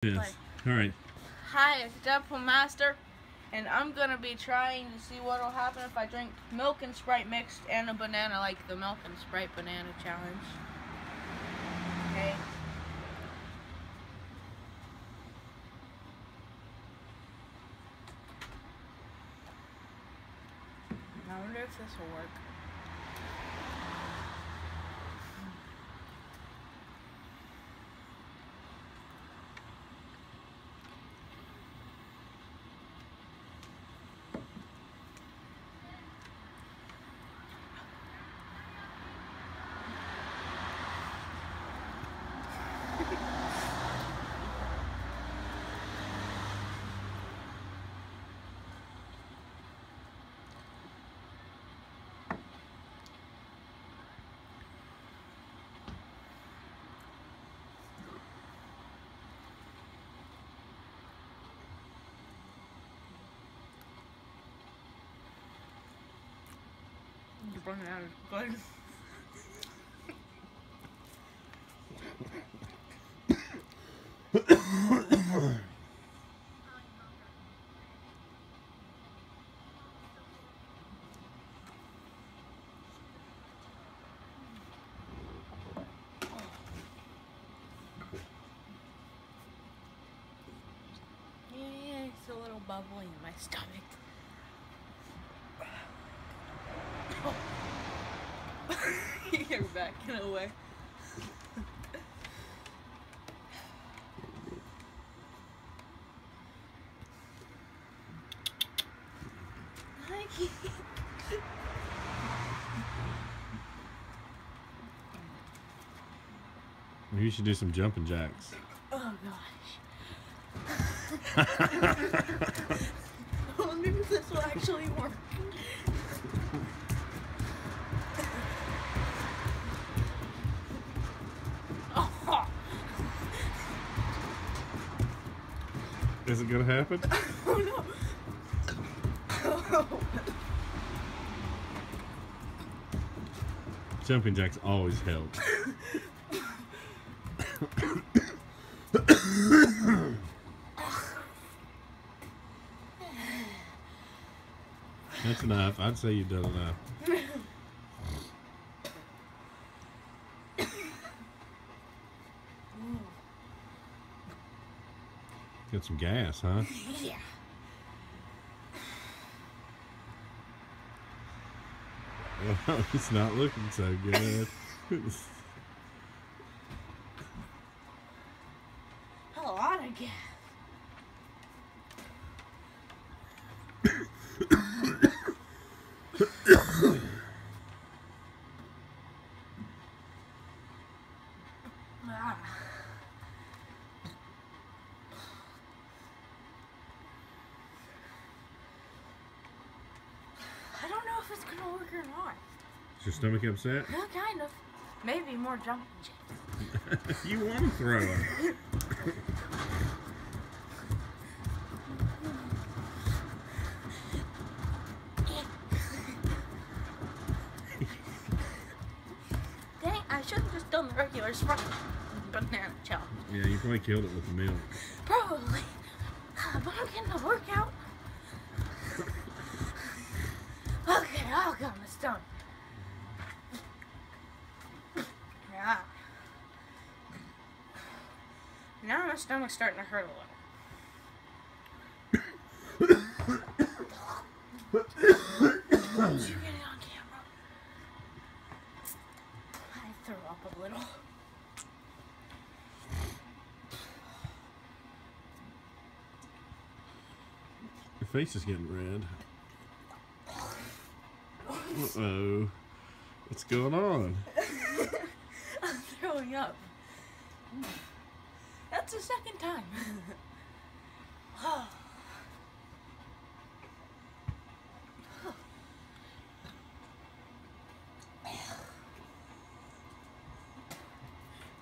Yes. Alright. Hi, it's Deadpool Master, and I'm gonna be trying to see what will happen if I drink milk and Sprite mixed and a banana, like the milk and Sprite banana challenge. Okay. I wonder if this will work. You're running out of blood. Yeah, it's a little bubbly in my stomach. You're backing away. Maybe you should do some jumping jacks. Oh gosh. I wonder if this will actually work. Oh. Is it gonna happen? Oh no. Oh. Jumping jacks always help. That's enough. I'd say you've done enough. Got some gas, huh? Yeah. Well, it's not looking so good. A lot of gas. I don't know if it's gonna work or not. Is your stomach upset? Yeah, kind of. Maybe more jumping jacks. You want to throw it. Dang, I should have just done the regular Sprite banana challenge. Yeah, you probably killed it with the milk. Probably. But I'm getting a workout. Okay, I'll go on the stomach. Yeah. Now my stomach's starting to hurt a little. Did you get it on camera? I threw up a little. Your face is getting red. Uh-oh. What's going on? I'm throwing up. That's the second time.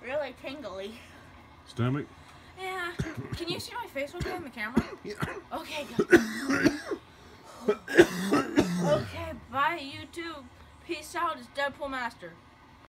Really tingly. Stomach? Yeah. Can you see my face okay on the camera? Yeah. Okay, good. Okay, bye YouTube. Peace out. It's Deadpool Master.